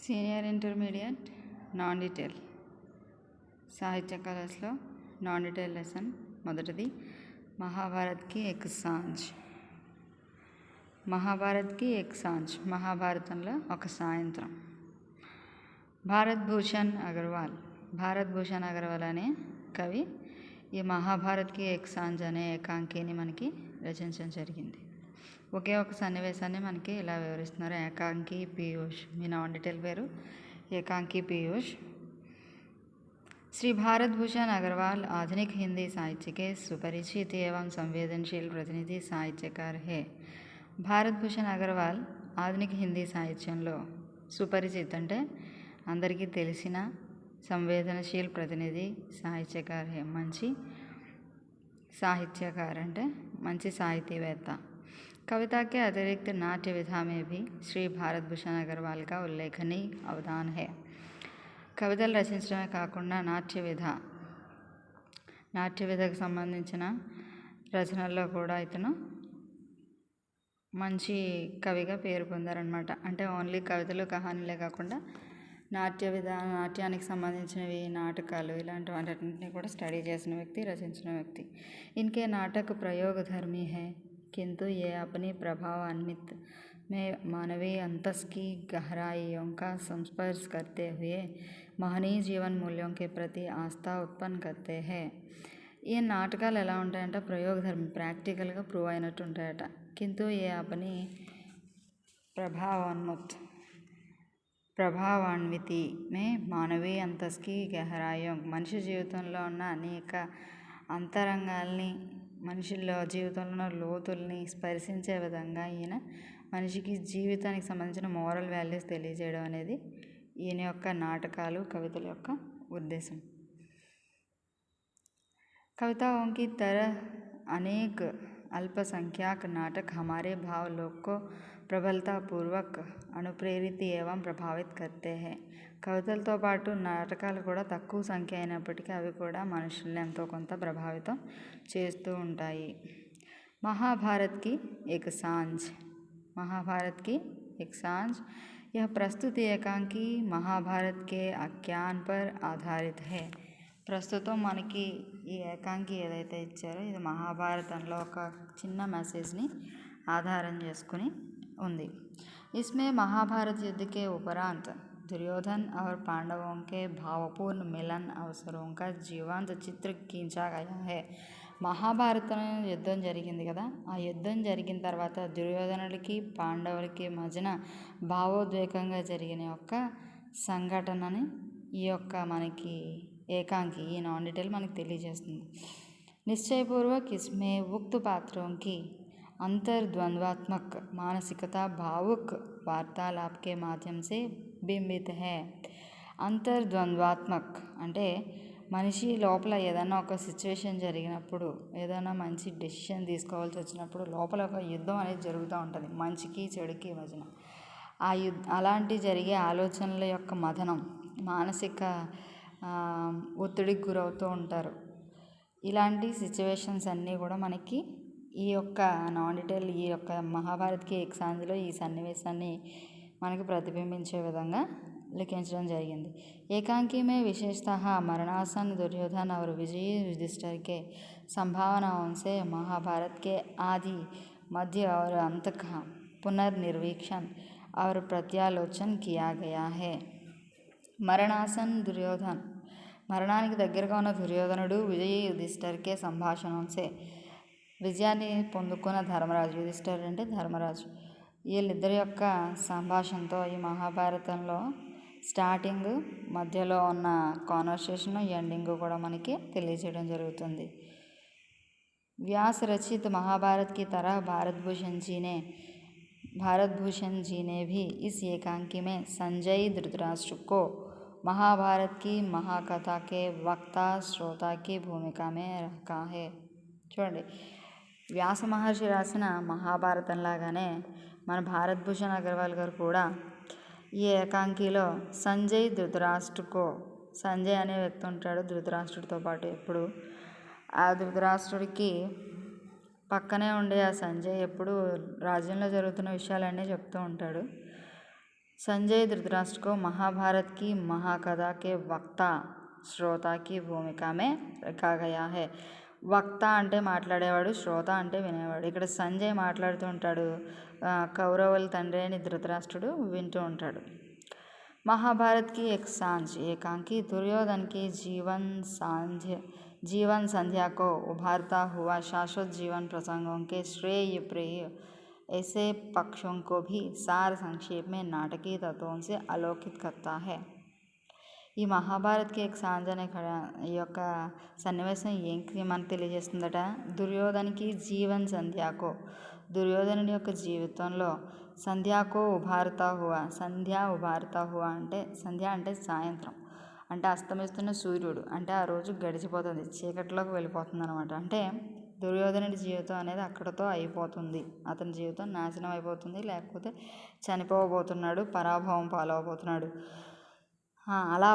Senior intermediate non detail సాహిత్య కళలో non detail lesson మొదటిది మహాభారత్కి ఎక్ సాంజ్. మహాభారతంలో ఒక సాయంత్రం. భారత్ భూషణ్ అగర్వాల్ అనే కవి ఈ మహాభారత్కి ఎక్ సాంజ్ అనే ఏకాంకిని మనకి రచించడం జరిగింది. ఒకే ఒక సన్నివేశాన్ని మనకి ఇలా వివరిస్తున్నారు. ఏకాంకి పీయూష్. మీ నాన్ డీటెయిల్ పేరు ఏకాంకి पीयूष. श्री भारत भूषण अग्रवाल आधुनिक हिंदी साहित्य के सुपरिचित एवं संवेदनशील प्रतिनिधि साहित्यकार है. భారత్ భూషణ్ అగర్వాల్ ఆధునిక హిందీ సాహిత్యంలో సుపరిచిత్ అంటే అందరికీ తెలిసిన, సంవేదనశీల్ ప్రతినిధి సాహిత్యకార్ హే మంచి సాహిత్యకార్ అంటే మంచి సాహితీవేత్త. कविता के अतिरिक्त नाट्य विधा में भी श्री भारत भूषण अग्रवाल का उल्लेखनीय अवदान है. కవితలు రచించడమే కాకుండా నాట్య విధకు సంబంధించిన రచనల్లో కూడా ఇతను మంచి కవిగా పేరు పొందారనమాట. అంటే ఓన్లీ కవితలు, కహానీలే కాకుండా నాట్యానికి సంబంధించినవి, నాటకాలు ఇలాంటి వాటిని కూడా స్టడీ చేసిన వ్యక్తి, రచించిన వ్యక్తి. ఇన్కే నాటక ప్రయోగధర్మీ హై किंतु ये अपनी प्रभावान्वित में मानवीय अंतस की गहराइयों का संस्पर्श करते हुए महनीय जीवन मूल्यों के प्रति आस्था उत्पन्न करते हैं. ఈ నాటకాలు ఎలా ఉంటాయంటే ప్రయోగధర్మి, ప్రాక్టికల్గా ప్రూవ్ అయినట్టు ఉంటాయట. కింతు ఏ అపని ప్రభావాన్వితి మే మానవీయ అంతస్కి గహరాయం, మనిషి జీవితంలో ఉన్న అనేక అంతరంగాల్ని, మనిషిలో జీవితంలో లోతుల్ని స్పర్శించే విధంగా ఈయన మనిషికి జీవితానికి సంబంధించిన మోరల్ వాల్యూస్ తెలియజేయడం అనేది ఈయన యొక్క నాటకాలు, కవితల యొక్క ఉద్దేశం. कविताओं की तरह अनेक अल्पसंख्यक नाटक हमारे भाव लोक को प्रबलतापूर्वक अनुप्रेरित एवं ప్రభావిत करते हैं. కవితలతో పాటు నాటకాలు కూడా తక్కువ సంఖ్య అయినప్పటికీ అవి కూడా మనుషుల్ని ఎంతో కొంత ప్రభావితం చేస్తూ ఉంటాయి. महाभारत की एक सांझ यह प्रस्तुत एकांकी महाभारत के आख्यान पर आधारित है. ప్రస్తుతం మనకి ఈ ఏకాంకి ఏదైతే ఇచ్చారో ఇది మహాభారతంలో ఒక చిన్న మెసేజ్ని ఆధారం చేసుకుని ఉంది. इसमें महाभारत युद्ध के उपरांत दुर्योधन और पांडवों के भावपूर्ण मिलन अवसरों का जीवंत चित्र खींचा गया है. మహాభారతం యుద్ధం జరిగింది కదా, ఆ యుద్ధం జరిగిన తర్వాత దుర్యోధనుడికి, పాండవులకి మధ్యన భావోద్వేగంగా జరిగిన యొక్క సంఘటనని ఈ యొక్క మనకి ఏకాంకి, ఈ నాన్ డీటెయిల్ మనకు తెలియజేస్తుంది. निश्चयपूर्वक इसमें उक्त पात्रों की अंतर्द्वंद्वात्मक मानसिकता भावुक वार्तालाप के माध्यम से बिंबित है. అంతర్ద్వంద్వాత్మక్ అంటే మనిషి లోపల ఏదైనా ఒక సిచ్యువేషన్ జరిగినప్పుడు, ఏదైనా మంచి డెసిషన్ తీసుకోవాల్సి వచ్చినప్పుడు లోపల ఒక యుద్ధం అనేది జరుగుతూ ఉంటుంది మంచికి చెడుకి మధ్యన. అలాంటి జరిగే ఆలోచనల యొక్క మథనం, మానసిక ఒత్తిడికి గురవుతూ ఉంటారు. ఇలాంటి సిచ్యువేషన్స్ అన్నీ కూడా మనకి ఈ యొక్క నాన్ డీటెయిల్, ఈ యొక్క మహాభారత్కి ఎక్ సాంజ్లో ఈ సన్నివేశాన్ని మనకి ప్రతిబింబించే విధంగా लिखिंचడం జరిగింది. एकांकी में विशेषतः मरणासन दुर्योधन और विजयी युधिष्ठिर के संभावनाओं से महाभारत के आदि, मध्य और अंत का पुनर्निरीक्षण और प्रत्यालोचन किया गया है. मरणासन दुर्योधन, మరణానికి దగ్గరగా ఉన్న దుర్యోధనుడు, విజయీ యుధిష్ఠిర్కే సంభాషణంసే, విజయాన్ని పొందుకున్న ధర్మరాజు, యుధిష్ఠిర్ అంటే ధర్మరాజు, వీళ్ళిద్దరి యొక్క సంభాషణతో ఈ మహాభారతంలో స్టార్టింగ్, మధ్యలో ఉన్న కాన్వర్సేషన్, ఎండింగ్ కూడా మనకి తెలియజేయడం జరుగుతుంది. व्यास रचित महाभारत की तरह भारत भूषण जी ने भी इस एकांकी में संजय धृतराष्ट्र को महाभारत की महाकथा के वक्ता श्रोता की भूमिका में रखा है. చూడండి, వ్యాస మహర్షి రాసిన మహాభారతం లాగానే మన భారత్ భూషణ్ అగర్వాల్ గారు కూడా ఈ ఏకాంకిలో సంజయ్ ధృతరాష్ట్రకో, సంజయ్ అనే వ్యక్తి ఉంటాడు ధృతరాష్ట్రుడితో పాటు ఎప్పుడు. ఆ ధృతరాష్ట్రుడికి పక్కనే ఉండే ఆ సంజయ్ ఎప్పుడు రాజ్యంలో జరుగుతున్న విషయాలన్నీ చెప్తూ ఉంటాడు. संजय धृतराष्ट्र को महाभारत की महाकथा के वक्ता శ్రోత की भूमिका में रखा गया है. వక్త అంటే మాట్లాడేవాడు, శ్రోత అంటే వినేవాడు. ఇక్కడ సంజయ్ మాట్లాడుతూ ఉంటాడు, కౌరవుల తండ్రి అని ధృతరాష్ట్రుడు వింటూ ఉంటాడు. महाभारत की एक सांझ एकांकी दुर्योधन की जीवन संध्या को उभारता हुआ शाश्वत जीवन प्रसंगों के श्रेय प्रेय ऐसे पक्षों को भी सार संक्षेप में नाटकीय तत्वों से आलोकित करता है. ఈ మహాభారత్కి ఎక్ సాంజ్ అనే ఈ యొక్క సన్నివేశం ఏంటి మనకు తెలియజేస్తుందట. దుర్యోధనకి జీవన్ సంధ్యాకో, దుర్యోధనుడి యొక్క జీవితంలో సంధ్యాకో ఉభారతా హువా, ఉభారతా హువా అంటే సంధ్య అంటే సాయంత్రం, అంటే అస్తమిస్తున్న సూర్యుడు, అంటే ఆ రోజు గడిచిపోతుంది, చీకటిలోకి వెళ్ళిపోతుంది అనమాట. అంటే దుర్యోధనుడి జీవితం అనేది అక్కడతో అయిపోతుంది, అతని జీవితం నాశనం అయిపోతుంది, లేకపోతే చనిపోబోతున్నాడు, పరాభవం పాలవబోతున్నాడు. అలా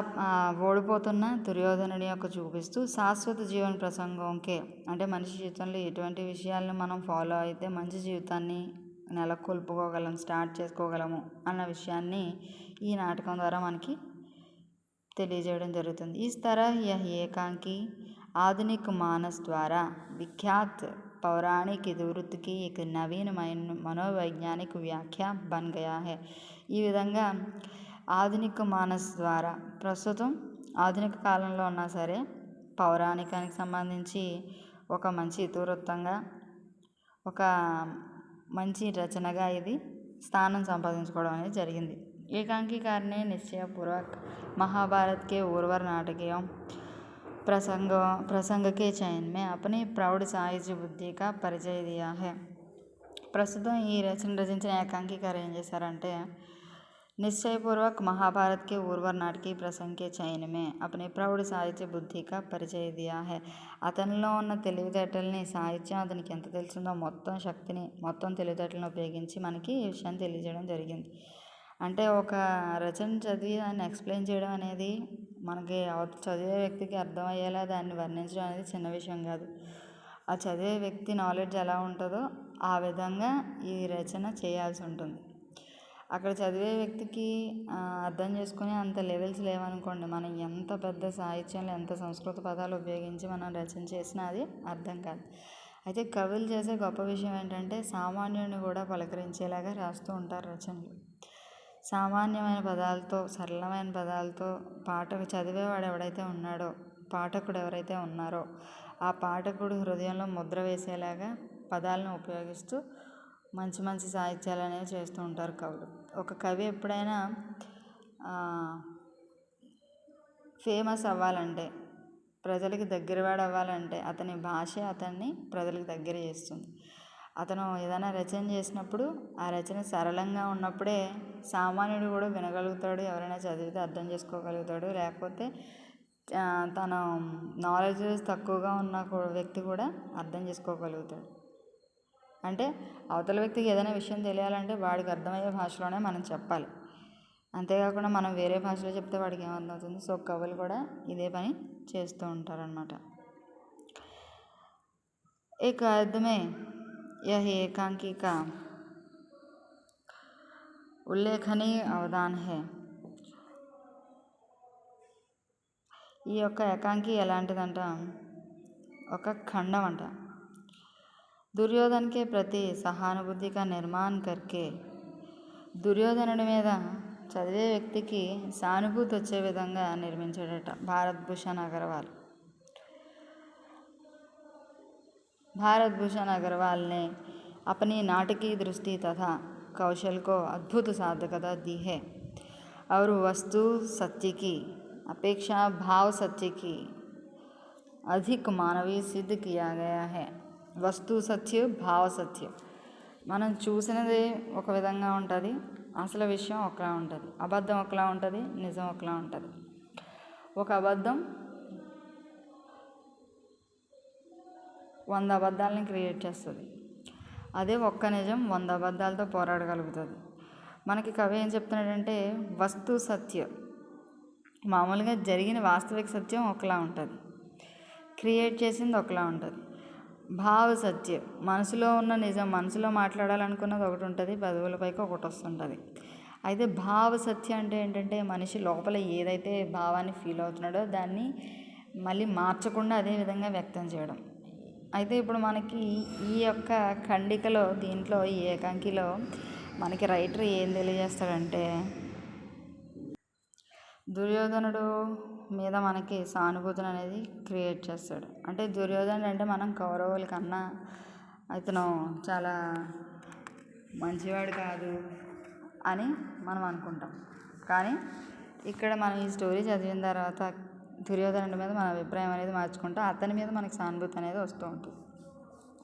ఓడిపోతున్న దుర్యోధనుడి యొక్క చూపిస్తూ శాశ్వత జీవన ప్రసంగంకే, అంటే మనిషి జీవితంలో ఎటువంటి విషయాలను మనం ఫాలో అయితే మంచి జీవితాన్ని నెలకొల్పుకోగలం, స్టార్ట్ చేసుకోగలము అన్న విషయాన్ని ఈ నాటకం ద్వారా మనకి తెలియజేయడం జరుగుతుంది. ఈ तरह यह एकांकी आधुनिक मानस द्वारा विख्यात पौराणिक इतिवृत्त की एक नवीन मनोवैज्ञानिक व्याख्या बन गया है. ఈ విధంగా ఆధునిక మానస్ ద్వారా, ప్రస్తుతం ఆధునిక కాలంలో ఉన్నా సరే పౌరాణికానికి సంబంధించి ఒక మంచి ఇతివృత్తంగా, ఒక మంచి రచనగా ఇది స్థానం సంపాదించుకోవడం అనేది జరిగింది. एकांकीकार ने निश्चयपूर्वक महाभारत के उर्वर नाटकीय प्रसंग के चयन में अपनी प्रौढ़ साहित्य बुद्धि का परिचय दिया है. ప్రస్తుతం ఈ రచించిన ఏకాంకీకారు ఏం చేశారంటే, निश्चयपूर्वक महाभारत के उर्वर नाटकीय प्रसंग के चयन में अपने प्रौढ़ సాహిత్య బుద్ధి కా పరిచయ దియా హై. అతనిలో ఉన్న తెలివితేటల్ని, సాహిత్యం అతనికి ఎంత తెలిసిందో మొత్తం శక్తిని, మొత్తం తెలివితేటలను ఉపయోగించి మనకి ఈ విషయాన్ని తెలియజేయడం జరిగింది. అంటే ఒక రచన చదివి దాన్ని ఎక్స్ప్లెయిన్ చేయడం అనేది మనకి చదివే వ్యక్తికి అర్థమయ్యేలా దాన్ని వర్ణించడం అనేది చిన్న విషయం కాదు. ఆ చదివే వ్యక్తి నాలెడ్జ్ ఎలా ఉంటుందో ఆ విధంగా ఈ రచన చేయాల్సి ఉంటుంది. అక్కడ చదివే వ్యక్తికి అర్థం చేసుకునే అంత లెవెల్స్ లేవనుకోండి, మనం ఎంత పెద్ద సాహిత్యంలో ఎంత సంస్కృత పదాలు ఉపయోగించి మనం రచన చేసినా అది అర్థం కాదు. అయితే కవులు చేసే గొప్ప విషయం ఏంటంటే సామాన్యుడిని కూడా పలకరించేలాగా రాస్తూ ఉంటారు రచనలు. సామాన్యమైన పదాలతో, సరళమైన పదాలతో చదివేవాడు ఎవడైతే ఉన్నాడో, పాఠకుడు ఎవరైతే ఉన్నారో ఆ పాఠకుడు హృదయంలో ముద్ర వేసేలాగా పదాలను ఉపయోగిస్తూ మంచి మంచి సాహిత్యాలు అనేవి చేస్తూ ఉంటారు కవులు. ఒక కవి ఎప్పుడైనా ఫేమస్ అవ్వాలంటే, ప్రజలకి దగ్గరవాడు అవ్వాలంటే అతని భాషే అతన్ని ప్రజలకు దగ్గర చేస్తుంది. అతను ఏదైనా రచన చేసినప్పుడు ఆ రచన సరళంగా ఉన్నప్పుడే సామాన్యుడు కూడా వినగలుగుతాడు, ఎవరైనా చదివితే అర్థం చేసుకోగలుగుతాడు. లేకపోతే తన నాలెడ్జ్ తక్కువగా ఉన్న వ్యక్తి కూడా అర్థం చేసుకోగలుగుతాడు. అంటే అవతల వ్యక్తికి ఏదైనా విషయం తెలియాలంటే వాడికి అర్థమయ్యే భాషలోనే మనం చెప్పాలి, అంతేకాకుండా మనం వేరే భాషలో చెప్తే వాడికి ఏమర్థమవుతుంది. సో కవులు కూడా ఇదే పని చేస్తూ ఉంటారనమాట. एक अर्थ में यह एकांकी का ఉల్లేఖనీయ అవదాన్ హై. ఈ యొక్క ఏకాంకి ఎలాంటిదంట, ఒక ఖండం అంట. దుర్యోధన్ కే ప్రతి సహానుభూతి కా నిర్మాణ్ కర్కే, దుర్యోధనుడి మీద చదివే వ్యక్తికి సానుభూతి వచ్చే విధంగా నిర్మించాడట భారత్ భూషణ్ అగర్వాల్. भारत भूषण अग्रवाल ने अपनी नाटकीय दृष्टि तथा कौशल को अद्भुत सार्थकता दी है और वस्तु सत्य की अपेक्षा भाव सत्य की अधिक मानवीय सिद्ध किया गया है. వస్తు సత్య, భావ సత్య. మనం చూసినది ఒక విధంగా ఉంటుంది, అసలు విషయం ఒకలా ఉంటుంది. అబద్ధం ఒకలా ఉంటుంది, నిజం ఒకలా ఉంటుంది. ఒక అబద్ధం 100 అబద్ధాలని క్రియేట్ చేస్తుంది, అదే ఒక్క నిజం 100 అబద్ధాలతో పోరాడగలుగుతుంది. మనకి కవి ఏం చెప్తున్నాడంటే, వస్తు సత్య మామూలుగా జరిగిన వాస్తవిక సత్యం ఒకలా ఉంటుంది, క్రియేట్ చేసింది ఒకలా ఉంటుంది. భావ సత్యం మనసులో ఉన్న నిజం, మనసులో మాట్లాడాలనుకున్నది ఒకటి ఉంటుంది, పెదవులపైకి ఒకటి వస్తుంటుంది. అయితే భావ సత్యం అంటే ఏంటంటే మనిషి లోపల ఏదైతే భావాన్ని ఫీల్ అవుతున్నాడో దాన్ని మళ్ళీ మార్చకుండా అదే విధంగా వ్యక్తం చేయడం. అయితే ఇప్పుడు మనకి ఈ యొక్క ఖండికలో దీంట్లో ఈ ఏకాంకిలో మనకి రైటర్ ఏం తెలియజేస్తాడంటే దుర్యోధనుడు మీద మనకి సానుభూతిని అనేది క్రియేట్ చేస్తాడు. అంటే దుర్యోధనుడు అంటే మనం కౌరవుల కన్నా అతను చాలా మంచివాడు కాదు అని మనం అనుకుంటాం. కానీ ఇక్కడ మనం ఈ స్టోరీ చదివిన తర్వాత దుర్యోధనుడి మీద మన అభిప్రాయం అనేది మార్చుకుంటాం. అతని మీద మనకి సానుభూతి అనేది వస్తూ ఉంటుంది.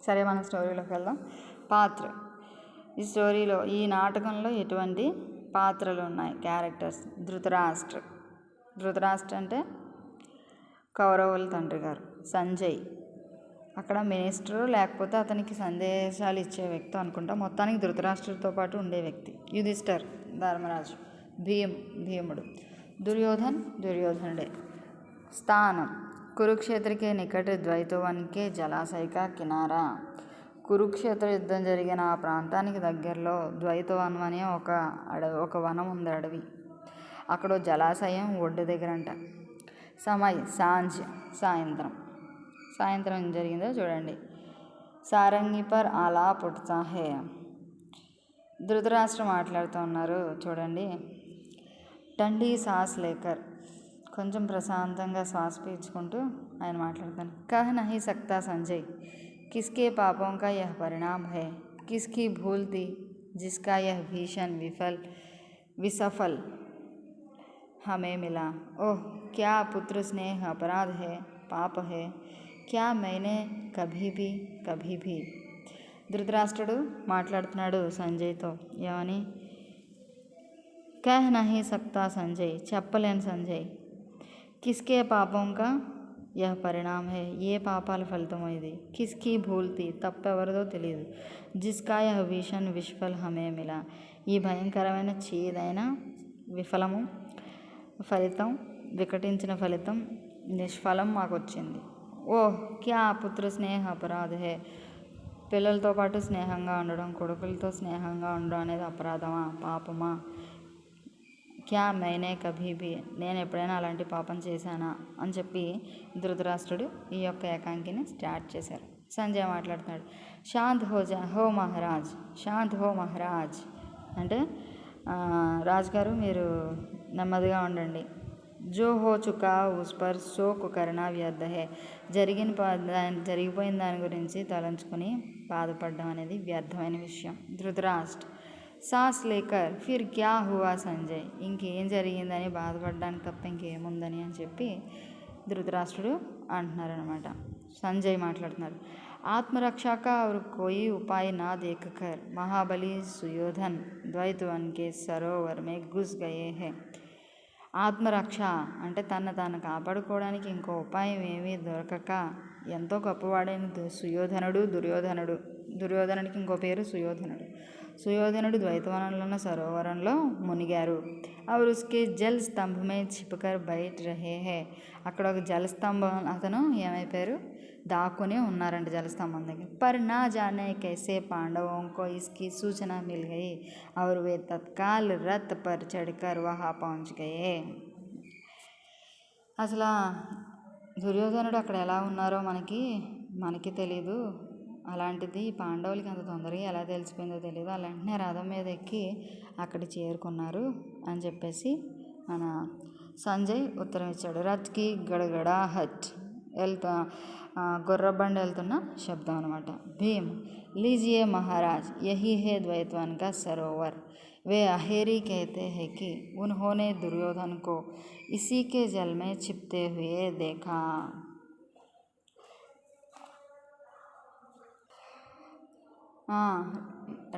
సరే, మనం స్టోరీలోకి వెళ్దాం. పాత్ర. ఈ స్టోరీలో ఈ నాటకంలో ఎటువంటి పాత్రలు ఉన్నాయి? క్యారెక్టర్స్. ధృతరాష్ట్ర అంటే కౌరవుల తండ్రి గారు. సంజయ్ అక్కడ మినిస్టరు, లేకపోతే అతనికి సందేశాలు ఇచ్చే వ్యక్తి అనుకుంటా. మొత్తానికి ధృతరాష్ట్రుడితో పాటు ఉండే వ్యక్తి. యుధిష్ఠర్ ధర్మరాజు. భీముడు. దుర్యోధనుడే. స్థానం. కురుక్షేత్రకే నికట ద్వైతవన్కే జలాశయక కినారా. కురుక్షేత్ర యుద్ధం జరిగిన ఆ ప్రాంతానికి దగ్గరలో ద్వైతవనం అనే ఒక వనం ఉంది, అడవి. అక్కడ జలాశయం ఒడ్డు దగ్గరంట. సమయ్ సాయంత్రం ఏం జరిగిందో చూడండి. సారంగి పర్ ఆలాప్ ఉఠతా హై. ధృతరాష్ట్ర మాట్లాడుతూ ఉన్నారు చూడండి. టండీ సాస్ లేకర్, కొంచెం ప్రశాంతంగా శ్వాస పీల్చుకుంటూ ఆయన మాట్లాడతాను. కహ నహీ సక్తా సంజయ్, కిస్కే పాపోం కా యహ్ పరిణామ్ హై, కిస్కి భూల్ థీ జిస్కా యహ్ భీషణ్ విసఫల్ हमें मिला. ओह, क्या पुत्र स्नेह अपराध है, पाप है, क्या मैंने कभी भी. ధృతరాష్ట్రుడు మాట్లాడుతున్నాడు సంజయ్తో. ఏమని? కహ్ నహీ సక్తా సంజయ్, చెప్పలేను సంజయ్. కిస్కే పాపం కా యహ్ పరిణామ్ హై, ఏ పాపాల ఫలితమో ఇది. కిస్కి భూల్తి, తప్పెవరిదో తెలియదు. జిస్కా యహ్ భీషణ్ విష్ఫల్ హమే మిలా, ఈ భయంకరమైన చేదైన వికటించిన ఫలితం నిష్ఫలం మాకు వచ్చింది. ఓహ్, క్యా పుత్ర స్నేహ అపరాధ హే, పిల్లలతో పాటు స్నేహంగా ఉండడం, కొడుకులతో స్నేహంగా ఉండడం అనేది అపరాధమా, పాపమా? క్యా మైనే కభీ భీ, నేను ఎప్పుడైనా అలాంటి పాపం చేశానా అని చెప్పి ధృతరాష్ట్రుడు ఈ యొక్క ఏకాంకిని స్టార్ట్ చేశారు. సంజయ్ మాట్లాడుతున్నాడు. శాంత్ హో మహారాజ్ అంటే రాజుగారు మీరు నెమ్మదిగా ఉండండి. జో హో చుకా ఉస్ పర్ శోక్ కర్నా వ్యర్థ హై, జరిగిపోయిన దాని గురించి తలంచుకొని బాధపడడం అనేది వ్యర్థమైన విషయం. ధృతరాష్ట్ర సాస్ లేకర్ ఫిర్ క్యా హువా సంజయ్, ఇంకేం జరిగిందని బాధపడడానికి తప్ప ఇంకేముందని అని చెప్పి ధృతరాష్ట్రుడు అంటున్నారనమాట. సంజయ్ మాట్లాడుతున్నారు. ఆత్మరక్షక और कोई उपाय ना देखकर महाबली सुयोधन द्वैतवन के सरोवर में घुस गए हैं. ఆత్మరక్ష అంటే తాను కాపాడుకోవడానికి ఇంకో ఉపాయం ఏమీ దొరకక ఎంతో గొప్పవాడైన దుర్యోధనుడికి ఇంకో పేరు సుయోధనుడు ద్వైతవనంలో ఉన్న సరోవరంలో మునిగారు. और उसके जल स्तंभ में छिपकर बैठ रहे हैं, అక్కడ ఒక జలస్తంభం అతను ఏమైపోయారు, దాక్కుని ఉన్నారంట జలస్తంభం దగ్గర. पर ना जाने कैसे पांडवों को इसकी सूचना मिल गई और वे तत्काल रथ पर चढ़कर वहाँ पहुँच गए. అసలు దుర్యోధనుడు అక్కడ ఎలా ఉన్నారో మనకి తెలీదు. అలాంటిది పాండవులకి అంత తొందరగా ఎలా తెలిసిపోయిందో తెలియదు. అలాంటినే రథం మీద ఎక్కి అక్కడ చేరుకున్నారు అని చెప్పేసి మన సంజయ్ ఉత్తరం ఇచ్చాడు. రథ్కి గడగడా హట్, గుర్రబండి వెళ్తున్న శబ్దం అనమాట. భీమ్ लीजिए महाराज, यही है द्वैतवन का सरोवर. वे अहेरी कहते हैं कि उन्होंने दुर्योधन को इसी के जल में छिपते हुए देखा.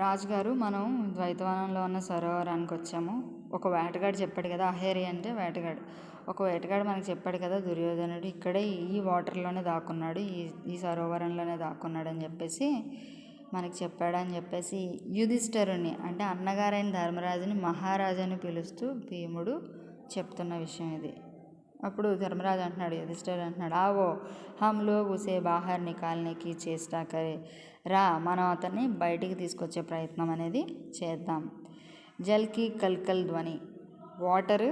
రాజుగారు, మనం ద్వైతవనంలో ఉన్న సరోవరానికి వచ్చాము. ఒక వేటగాడు చెప్పాడు కదా, అహేరి అంటే వేటగాడు. ఒక వేటగాడు మనకు చెప్పాడు కదా, దుర్యోధనుడు ఇక్కడే ఈ వాటర్లోనే దాక్కున్నాడు, ఈ సరోవరంలోనే దాక్కున్నాడు అని చెప్పేసి మనకి చెప్పాడని చెప్పేసి యుధిష్ఠరుని అంటే అన్నగారైన ధర్మరాజుని మహారాజుని పిలుస్తూ భీముడు చెప్తున్న విషయం ఇది. అప్పుడు ధర్మరాజు అంటున్నాడు, యుధిష్ఠిర్ అంటున్నాడు, ఆవో హమ్ లోగ్ ఉసే బాహర్ నికాల్నేకి చేష్టా కరే, రా మనం అతన్ని బయటికి తీసుకొచ్చే ప్రయత్నం అనేది చేద్దాం. జల్కి కల్కల్ ధ్వని, వాటర్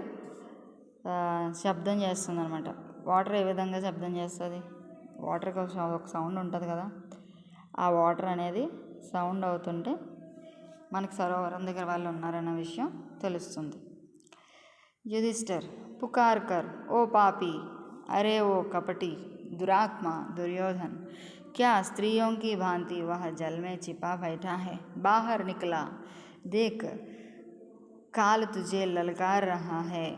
శబ్దం చేస్తుంది అనమాట. వాటర్ ఏ విధంగా శబ్దం చేస్తుంది? వాటర్కి ఒక సౌండ్ ఉంటుంది కదా, ఆ వాటర్ అనేది సౌండ్ అవుతుంటే మనకి సరోవరం దగ్గర వాళ్ళు ఉన్నారన్న విషయం తెలుస్తుంది. युधिष्ठिर पुकार कर ओ पापी, अरे ओ कपटी दुरात्मा दुर्योधन, क्या स्त्रियों की भांति वह जल में छिपा बैठा है? बाहर निकला देख, काल तुझे ललकार रहा है.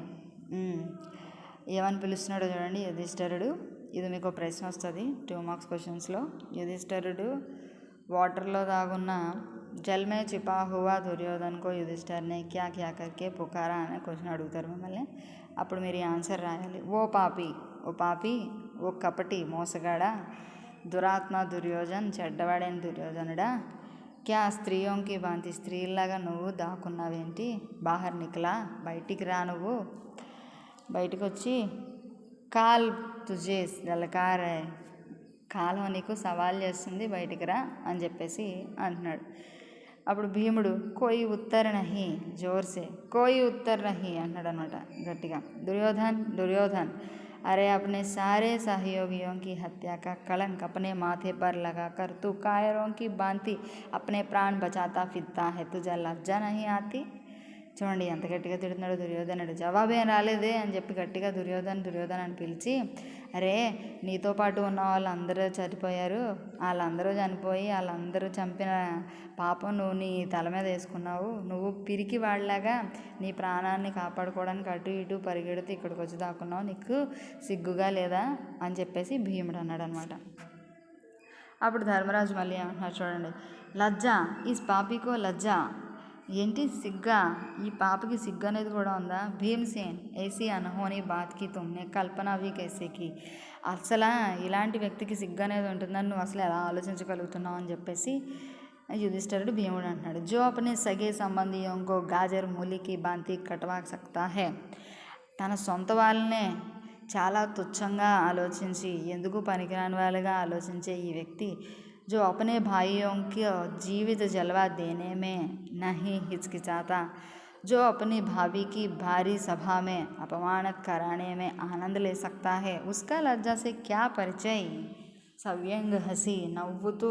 ఏమని పిలుస్తున్నాడో చూడండి యుధిష్ఠిరుడు. ఇది మీకు ప్రశ్న వస్తుంది 2 మార్క్స్ క్వశ్చన్స్లో. యుధిష్ఠిరుడు వాటర్లో దాగున్న జల్ మే చిపా హువా దుర్యోధన్ కో युधिष्ठिर ने क्या क्या करके पुकारा అనే క్వశ్చన్ అడుగుతారు మిమ్మల్ని. అప్పుడు మీరు ఈ ఆన్సర్ రాయాలి. ఓ పాపి, ఓ పాపి, ఓ కపటి మోసగాడా, దురాత్మ దుర్యోధన్ చెడ్డవాడైన దుర్యోధనుడా, క్యా స్త్రీయోంకి భాంతి స్త్రీలాగా నువ్వు దాక్కున్నావేంటి, బాహర్ నికలా బయటికి రా, నువ్వు బయటకు వచ్చి, కాల్ తుజే లలకార్ హై, కాలం నీకు సవాల్ చేస్తుంది, బయటికి రా అని చెప్పేసి అంటున్నాడు. అప్పుడు భీముడు కోయి ఉత్తర్ నహి జోర్సే, కోయి ఉత్తర్ నహి అంటున్నాడు అనమాట గట్టిగా. దుర్యోధన్ దుర్యోధన్, अरे अपने सारे सहयोगियों की हत्या का कलंक अपने माथे पर लगाकर तू कायरों की भांति अपने प्राण बचाता फिरता है, तुझे लज्जा नहीं आती? చూడండి ఎంత గట్టిగా తిడుతున్నాడు దుర్యోధనుడు. జవాబేం రాలేదే అని చెప్పి గట్టిగా దుర్యోధన్ అని పిలిచి, అరే నీతో పాటు ఉన్న వాళ్ళందరూ చనిపోయారు, వాళ్ళందరూ చనిపోయి వాళ్ళందరూ చంపిన పాపం నువ్వు నీ తల మీద వేసుకున్నావు, నువ్వు పిరికి వాళ్ళలాగా నీ ప్రాణాన్ని కాపాడుకోవడానికి అటు ఇటు పరిగెడుతూ ఇక్కడికి వచ్చి దాక్కున్నావు, నీకు సిగ్గుగా లేదా అని చెప్పేసి భీముడు అన్నాడు అనమాట. అప్పుడు ధర్మరాజు మళ్ళీ ఏమంటున్నారు చూడండి, లజ్జా ఈస్ పాపికో లజ్జా, ఏంటి సిగ్గా, ఈ పాపకి సిగ్గు అనేది కూడా ఉందా? భీమసేన్ ఏసీ అనహోని బాత్కి తుమ్నే కల్పన అవి కేసేకి, అసలు ఇలాంటి వ్యక్తికి సిగ్గు అనేది ఉంటుందని నువ్వు అసలు ఎలా ఆలోచించగలుగుతున్నావు అని చెప్పేసి युधिष्ठिर भीमुడు అంటున్నాడు. जो अपने सगे संबंधियों को गाजर मूली की भांति कटवा सकता है, తన సొంత వాళ్ళనే చాలా తుచ్చంగా ఆలోచించి ఎందుకు పనికిరాని వాళ్ళగా ఆలోచించే ఈ వ్యక్తి, जो अपने भाइयों को जीवित जलवा देने में नहीं हिचकिचाता, जो अपनी भाभी की भारी सभा में अपमानित कराने में आनंद ले सकता है, उसका लज्जा से क्या परिचय? సవ్యంగా హసి నవ్వుతూ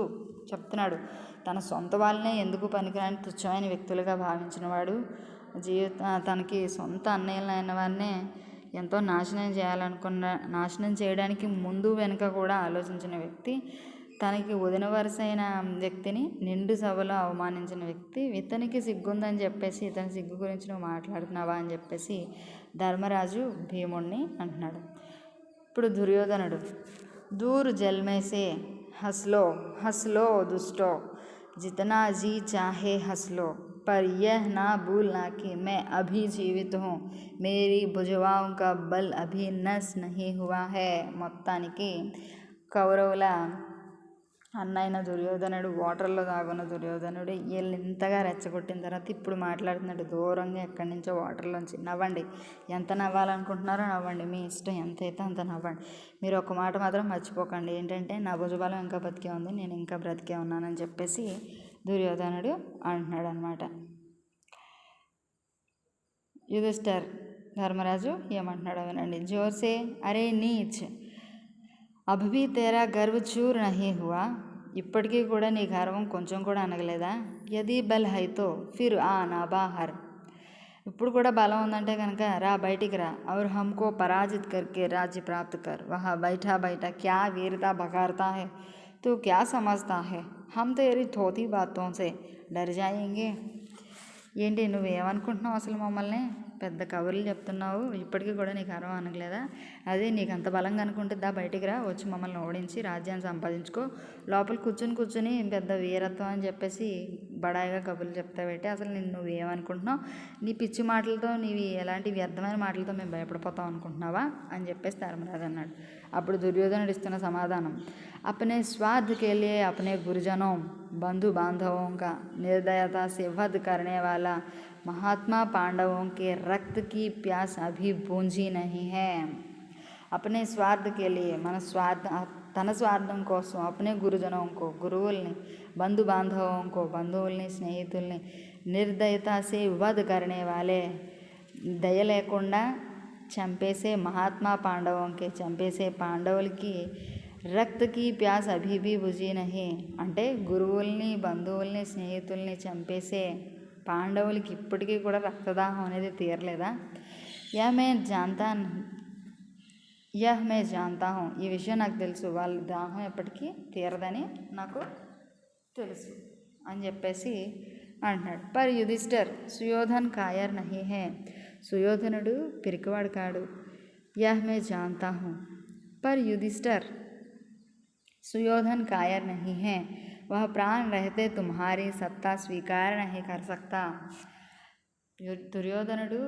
చెప్తున్నాడు. తన సొంత వాళ్ళనే ఎందుకు పనికిరాని తుచ్చమైన వ్యక్తులుగా భావించిన వాడు, తనకి సొంత అన్నయ్యలైన వారినే ఎంతో నాశనం చేయడానికి ముందు వెనుక కూడా ఆలోచించిన వ్యక్తి, తనకి వదిన వరుసైన వ్యక్తిని నిండు సభలో అవమానించిన వ్యక్తి, ఇతనికి సిగ్గుందని చెప్పేసి ఇతని సిగ్గు గురించి నువ్వు మాట్లాడుతున్నావా అని చెప్పేసి ధర్మరాజు భీముడిని అంటున్నాడు. ఇప్పుడు దుర్యోధనుడు, दूर जल में से हंस लो दुष्टो, जितना जी चाहे हंस लो, पर यह ना भूलना कि मैं अभी जीवित हूँ, मेरी भुजवाओं का बल अभी नस नहीं हुआ है. మొత్తానికి కౌరవుల అన్నైన దుర్యోధనుడు, వాటర్లో దాగున్న దుర్యోధనుడు వీళ్ళు ఇంతగా రెచ్చగొట్టిన తర్వాత ఇప్పుడు మాట్లాడుతున్నాడు దూరంగా ఎక్కడి నుంచో వాటర్లోంచి. నవ్వండి, ఎంత నవ్వాలనుకుంటున్నారో నవ్వండి, మీ ఇష్టం, ఎంత అయితే అంత నవ్వండి. మీరు ఒక మాట మాత్రం మర్చిపోకండి, ఏంటంటే నా భుజబలం ఇంకా బతికే ఉంది, నేను ఇంకా బ్రతికే ఉన్నానని చెప్పేసి దుర్యోధనుడు అంటున్నాడు అనమాట. యుధిష్ఠిర్ ధర్మరాజు ఏమంటున్నాడో వినండి. జోర్సే అరే నీచ్, అబ్ భీ తేరా గర్వ్ చూర్ నహీ హువా, ఇప్పటికీ కూడా నీ గర్వం కొంచెం కూడా అనగలేదా? యదీ బల్ హైతో ఫిర్ ఆ నా బాహర్, ఇప్పుడు కూడా బలం ఉందంటే కనుక రా, బయటికి రా. और हमको पराजित करके राज्य प्राप्त कर, वहाँ बैठा बैठा क्या वीरता बघारता है, तू क्या समझता है, हम तेरी थोती बातों से डर जाएंगे. ఏంటి నువ్వేమనుకుంటున్నావు అసలు, మమ్మల్ని పెద్ద కబుర్లు చెప్తున్నావు, ఇప్పటికీ కూడా నీకు గర్వం అనగలేదా? అదే నీకు అంత బలంగా అనుకుంటే దా బయటికి రా, వచ్చి మమ్మల్ని ఓడించి రాజ్యాన్ని సంపాదించుకో, లోపల కూర్చుని పెద్ద వీరత్వం అని చెప్పేసి బడాయిగా కబుర్లు చెప్తావేంటి, అసలు నువ్వేమనుకుంటున్నావు, నీ పిచ్చి మాటలతో, నీవి ఎలాంటి వ్యర్థమైన మాటలతో మేము భయపడిపోతాం అనుకుంటున్నావా అని చెప్పేసి ధర్మరాజు అన్నాడు. అప్పుడు దుర్యోధనుడు ఇస్తున్న సమాధానం, अपने स्वार्थ के लिए अपने गुरुजनों बंधु बांधवों का निर्दयता से वध करने वाला महात्मा पांडवों के रक्त की प्यास अभी बूंझी नहीं है. अपने स्वार्थ के लिए మన తన స్వార్థం కోసం, అప్నే గురుజనంకో గురువుల్ని, బంధు బాంధవంకో బంధువుల్ని, స్నేహితుల్ని, నిర్దయతా సే వధ్ కర్నే వాలే, దయ లేకుండా చంపేసే మహాత్మా పాండవంకి, చంపేసే పాండవులకి రక్తకి ప్యాస్ అభిభీ బుజీ నహి, అంటే గురువుల్ని, బంధువుల్ని, స్నేహితుల్ని చంపేసే పాండవులకి ఇప్పటికీ కూడా రక్తదాహం అనేది తీరలేదా? యహ్ మే జాంతా హూ, ఈ విషయం నాకు తెలుసు, వాళ్ళ దాహం ఎప్పటికీ తీరదని నాకు తెలుసు అని చెప్పేసి అంటున్నాడు. పర్ యుధిష్ఠర్ సుయోధన్ కాయర్ నహీ హే, సుయోధనుడు పిరికివాడు కాడు. యహ్ మే జాంతా హూ పర్ యుధిష్ఠర్ సుయోధన్ కాయర్ నహీ హే, వహ ప్రాణ్ రహతే తుమ్హారీ సత్తా స్వీకార నహీ కర్ సక్తా. దుర్యోధనుడు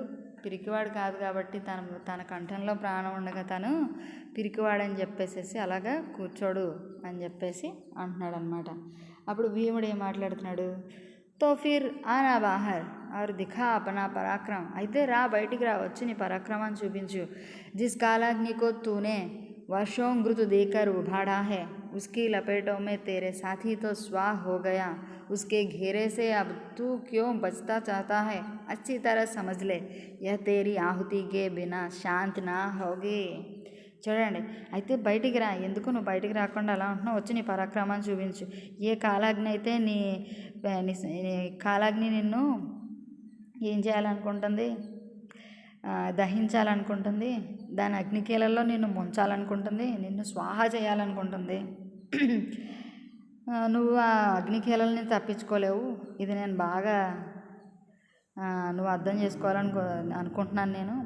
పిరికివాడు కాదు కాబట్టి తన కంఠంలో ప్రాణం ఉండగా తను పిరికివాడని చెప్పేసి అలాగా కూర్చోడు అని చెప్పేసి అంటున్నాడు అనమాట. అప్పుడు భీముడు ఏం మాట్లాడుతున్నాడు, తో ఫిర్ ఆనా బాహర్ और దిఖా అపనా పరాక్రమ్, అయితే రా, బయటికి రా, వచ్చి నీ పరాక్రమాన్ని చూపించు. జిస్ కాలాగ్ని కో తూనే वर्षों घृत देकर उभाड़ा है, उसकी लपेटों में तेरे साथी तो स्वाह हो गया, उसके घेरे से अब तू क्यों बचता चाहता है? अच्छी तरह समझ ले, यह तेरी आहुति के बिना शांत ना होगी. చూడండి, అయితే బయటికి రా, ఎందుకు నువ్వు బయటికి రాకుండా అలా ఉంటున్నావు, వచ్చి నీ పరాక్రమాన్ని చూపించు. ఏ కాలాగ్ని అయితే నీ కాలాగ్ని నిన్ను ఏం చేయాలనుకుంటుంది, దహించాలనుకుంటుంది, దాని అగ్నికీలల్లో నిన్ను ముంచాలనుకుంటుంది, నిన్ను స్వాహ చేయాలనుకుంటుంది. నువ్వు ఆ అగ్నికీలల్ని తప్పించుకోలేవు. ఇది నేను బాగా నువ్వు అర్థం అనుకుంటున్నాను నేను.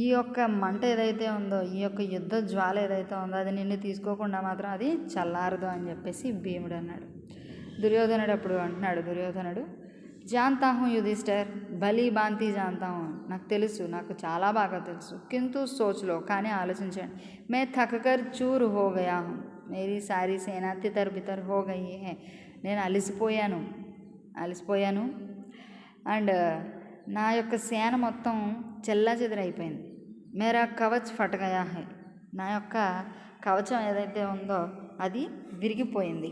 ఈ యొక్క మంట ఏదైతే ఉందో, ఈ యొక్క యుద్ధ జ్వాల ఏదైతే ఉందో, అది నిన్ను తీసుకోకుండా మాత్రం అది చల్లారదు అని చెప్పేసి భీముడు అన్నాడు. దుర్యోధనుడు అప్పుడు అంటున్నాడు, జాంతా హూ యుధిష్ఠర్, భలీ బాంతి జాంతా హూ, నాకు తెలుసు, నాకు చాలా బాగా తెలుసు. కింతు సోచ్లో, కానీ ఆలోచించండి. మే థక్కర్ చూర్ హో గయా హూ, మేరీ సారీ సేనా తితర్ బితర్ హో గయి హే, నేను అలసిపోయాను అండ్ నా యొక్క సేన మొత్తం చెల్లాచెదరైపోయింది. మేరా కవచ్ ఫట్ గయా హై, నా యొక్క కవచం ఏదైతే ఉందో అది విరిగిపోయింది.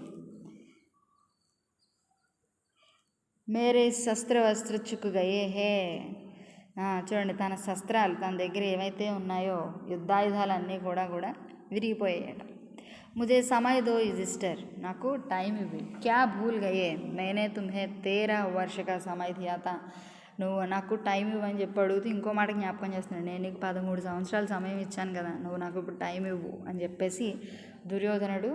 మేరే శస్త్ర వస్త్ర చుక్ గయే హే, చూడండి, తన శస్త్రాలు, తన దగ్గర ఏవైతే ఉన్నాయో యుద్ధాయుధాలన్నీ కూడా విరిగిపోయాయట. ముజే సమయ దో యుధిష్ఠర్, నాకు టైం ఇవ్వు. క్యా భూల్ గయే నేనే తుమ్హే 13 వర్ష కా సమయ దియా తా, నువ్వు నాకు టైం ఇవ్వని చెప్పి అడుగుతూ ఇంకో మాట జ్ఞాపకం చేస్తున్నాడు. నేను నీకు 13 సంవత్సరాల సమయం ఇచ్చాను కదా, నువ్వు నాకు ఇప్పుడు టైం ఇవ్వు అని చెప్పేసి దుర్యోధనుడు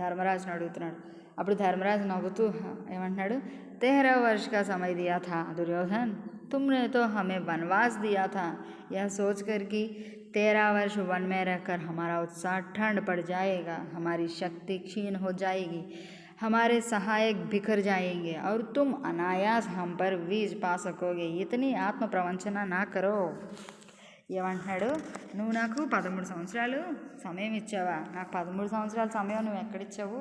ధర్మరాజును అడుగుతున్నాడు. అప్పుడు ధర్మరాజు నవ్వుతూ ఏమంటున్నాడు, 13 वर्ष का समय दिया था दुर्योधन, तुमने तो हमें वनवास दिया था, यह सोचकर कि 13 वर्ष वन में रहकर हमारा उत्साह ठंड पड़ जाएगा, हमारी शक्ति क्षीण हो जाएगी, हमारे सहायक बिखर जाएंगे और तुम अनायास हम पर विजय पा सकोगे. इतनी आत्म प्रवंचना ना करो. ఏమంటున్నాడు, నువ్వు నాకు 13 సంవత్సరాలు సమయం ఇచ్చావా? నాకు 13 సంవత్సరాల సమయం నువ్వు ఎక్కడిచ్చావు?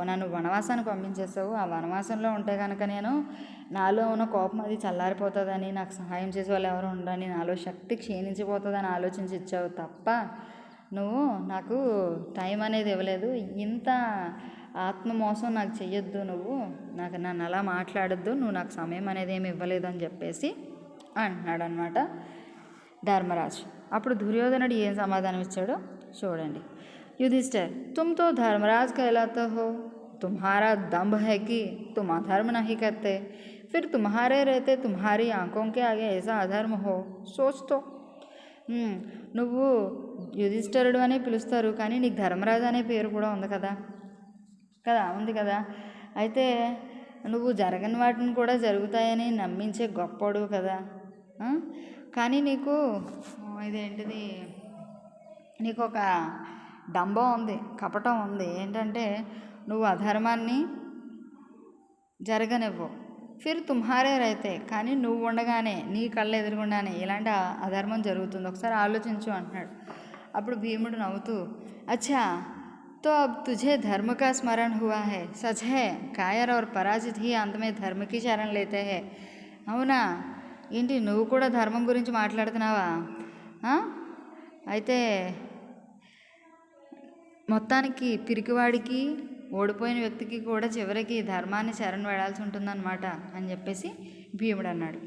నన్ను వనవాసానికి పంపించేసావు. ఆ వనవాసంలో ఉంటే కనుక నేను నాలో ఉన్న కోపం అది చల్లారిపోతుందని, నాకు సహాయం చేసే వాళ్ళు ఎవరు ఉండని, నాలో శక్తి క్షీణించిపోతుందని ఆలోచించి ఇచ్చావు తప్ప నువ్వు నాకు టైం అనేది ఇవ్వలేదు. ఇంత ఆత్మమోసం నాకు చెయ్యొద్దు, నన్ను అలా మాట్లాడొద్దు, నువ్వు నాకు సమయం అనేది ఏమి ఇవ్వలేదు అని చెప్పేసి అంటున్నాడు అనమాట ధర్మరాజు. అప్పుడు దుర్యోధనుడు ఏం సమాధానం ఇచ్చాడో చూడండి. युधिष्ठिर, तुम तो धर्मराज कहलाते हो, तुम्हारा दंभ है कि तुम अधर्म नहीं करते, फिर तुम्हारे रहते तुम्हारी आंखों के आगे ऐसा अधर्म हो, सोच तो. నువ్వు యుధిష్ఠిరుడు అని పిలుస్తారు, కానీ నీకు ధర్మరాజు అనే పేరు కూడా ఉంది కదా. అయితే నువ్వు జరగని వాటిని కూడా జరుగుతాయని నమ్మించే గొప్పోడు కదా. కానీ నీకు ఇదేంటిది, నీకు ఒక డంబం ఉంది, కపటం ఉంది. ఏంటంటే నువ్వు అధర్మాన్ని జరగనివ్వవు. ఫిర్ తుమ్హారే రైతే, కానీ నువ్వు ఉండగానే, నీ కళ్ళ ఎదురుగుండానే ఇలాంటి అధర్మం జరుగుతుంది, ఒకసారి ఆలోచించు అంటున్నాడు. అప్పుడు భీముడు నవ్వుతూ, అచ్చా तो अब तुझे धर्म का स्मरण हुआ है, सच है कायर और पराजित ही अंत में धर्म की शरण लेते हैं. అవునా, ఏంటి నువ్వు కూడా ధర్మం గురించి మాట్లాడుతున్నావా? అయితే మొత్తానికి పిరికివాడికి ఓడిపోయిన వ్యక్తికి కూడా చివరికి ధర్మాన్ని శరణు వేడాల్సి ఉంటుందన్నమాట అని చెప్పేసి భీముడు అన్నాడు.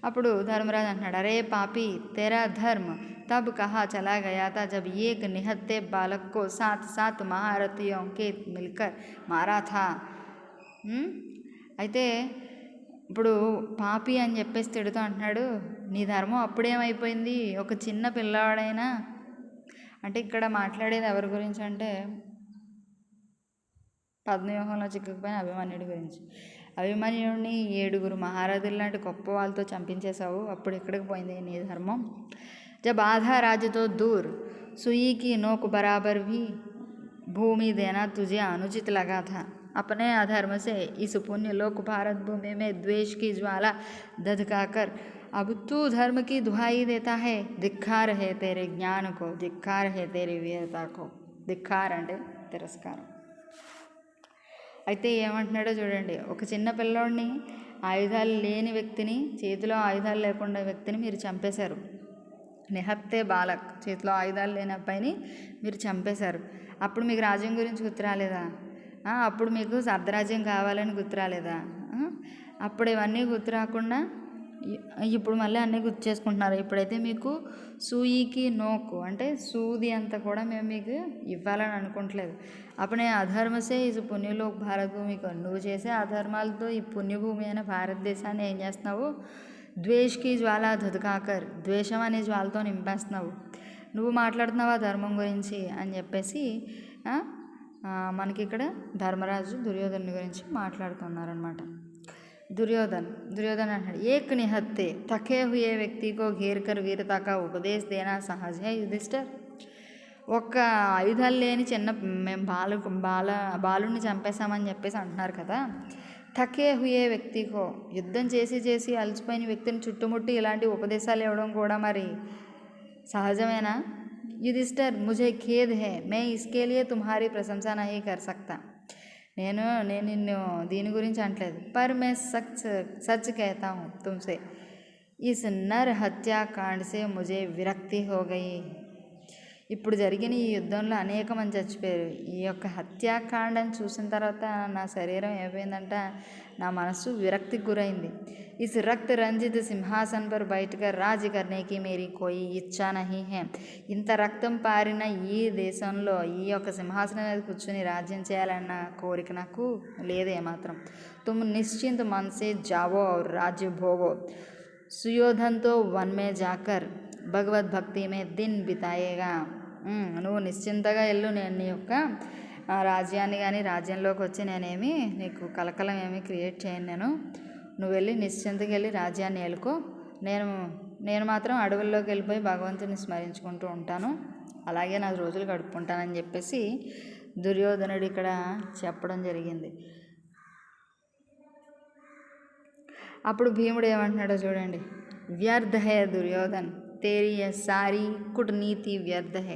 అప్పుడు ధర్మరాజు అంటున్నాడు, అరే పాపి, తెరా ధర్మ तब कहाँ चला गया था जब एक निहत्थे बालक को सात सात महारथियों के मिलकर मारा था. అయితే ఇప్పుడు పాపి అని చెప్పేసి తిడుతూ అంటున్నాడు, నీ ధర్మం అప్పుడేమైపోయింది? ఒక చిన్న పిల్లవాడైనా, అంటే ఇక్కడ మాట్లాడేది ఎవరి గురించి అంటే పద్మవ్యూహంలో చిక్కుకుపోయిన అభిమన్యుడి గురించి. అభిమన్యుడిని 7 మహారథులు లాంటి గొప్ప వాళ్ళతో చంపించేశావు, అప్పుడు ఎక్కడికి పోయింది నీ ధర్మం? जब आधा राज्य तो दूर, सुई की नोक बराबर भी भूमि देना तुझे अनुचित लगा था. अपने अधर्म से इस पुण्य लोक भारत भूमि में द्वेष की ज्वाला धधकाकर अब तू धर्म की दुहाई देता है. धिक्कार है तेरे ज्ञान को, धिक्कार है तेरी वीरता को. ధిక్కార్ అంటే తిరస్కారం. అయితే ఏమంటున్నాడో చూడండి, ఒక చిన్న పిల్లోడిని, ఆయుధాలు లేని వ్యక్తిని, చేతిలో ఆయుధాలు లేకుండా వ్యక్తిని మీరు చంపేశారు. నిహత్తే బాలక్, చేతిలో ఆయుధాలు లేని అబ్బాయిని మీరు చంపేశారు. అప్పుడు మీకు రాజ్యం గురించి గుర్తు రాలేదా? అప్పుడు మీకు అర్ధరాజ్యం కావాలని గుర్తు రాలేదా? అప్పుడు ఇవన్నీ గుర్తు రాకుండా ఇప్పుడు మళ్ళీ అన్నీ గుర్తు చేసుకుంటున్నారు. ఇప్పుడైతే మీకు సూయికి నోకు అంటే సూది అంతా కూడా మేము మీకు ఇవ్వాలని అనుకోవట్లేదు. అప్పుడు నేను అధర్మసే ఈ పుణ్యలోక్ భారత్ భూమికి, నువ్వు చేసే అధర్మాలతో ఈ పుణ్యభూమి అయిన భారతదేశాన్ని ఏం చేస్తున్నావు? ద్వేష్కి జ్వాల ధుదకాకర్, ద్వేషం అనే జ్వాలతో నింపేస్తున్నావు. నువ్వు మాట్లాడుతున్నావా ధర్మం గురించి అని చెప్పేసి మనకి ఇక్కడ ధర్మరాజు దుర్యోధను గురించి మాట్లాడుతున్నారనమాట. दुर्योधन అంటాడు, ఏక్ నిహత్తే थके हुए व्यक्ति को घेर कर वीरता का उपदेश देना सहज है युधिष्ठिर. ఒక్క ఆయుధాలు లేని చిన్న మేము బాలుని చంపేశామని చెప్పేసి అంటున్నారు కదా. థకే హుయే వ్యక్తికో, యుద్ధం చేసి అలసిపోయిన వ్యక్తిని చుట్టుముట్టి ఇలాంటి ఉపదేశాలు ఇవ్వడం కూడా మరి సహజమేనా? युधिष्ठिर मुझे खेद है, मैं इसके लिए तुम्हारी प्रशंसा नहीं कर सकता. నేను నిన్ను దీని గురించి అనట్లేదు. పర్ మే సచ్ कहता हूँ तुमसे, इस नर हत्याकांड से मुझे विरक्ति हो गई. ఇప్పుడు జరిగిన ఈ యుద్ధంలో అనేక మంది చచ్చిపోయారు. ఈ యొక్క హత్యాకాండని చూసిన తర్వాత నా శరీరం ఏమైందంటే నా మనస్సు విరక్తికి గురైంది. इस रक्त रंजित सिंहासन पर बैठकर राज्य करने की मेरी कोई इच्छा नहीं है. ఇంత రక్తం పారిన ఈ దేశంలో ఈ యొక్క సింహాసనం మీద కూర్చొని రాజ్యం చేయాలన్న కోరిక నాకు లేదే మాత్రం. तुम निश्चिंत मन से जाओ और राज्य भोगो. सुयोधन तो वन में जाकर भगवत भक्ति में दिन बिताएगा. నువ్వు నిశ్చింతగా వెళ్ళు, నేను నీ యొక్క రాజ్యాన్ని కానీ రాజ్యంలోకి వచ్చి నేనేమి నీకు కలకలం ఏమీ క్రియేట్ చేయను. నువ్వు వెళ్ళి నిశ్చింతగా వెళ్ళి రాజ్యాన్ని ఏలుకో, నేను మాత్రం అడవుల్లోకి వెళ్ళిపోయి భగవంతుని స్మరించుకుంటూ ఉంటాను, అలాగే నా రోజులు గడుపుకుంటానని చెప్పేసి దుర్యోధనుడు ఇక్కడ చెప్పడం జరిగింది. అప్పుడు భీముడు ఏమంటున్నాడో చూడండి, వ్యర్థ హే దుర్యోధన్, तेरी यह सारी कूटनीति व्यर्थ है.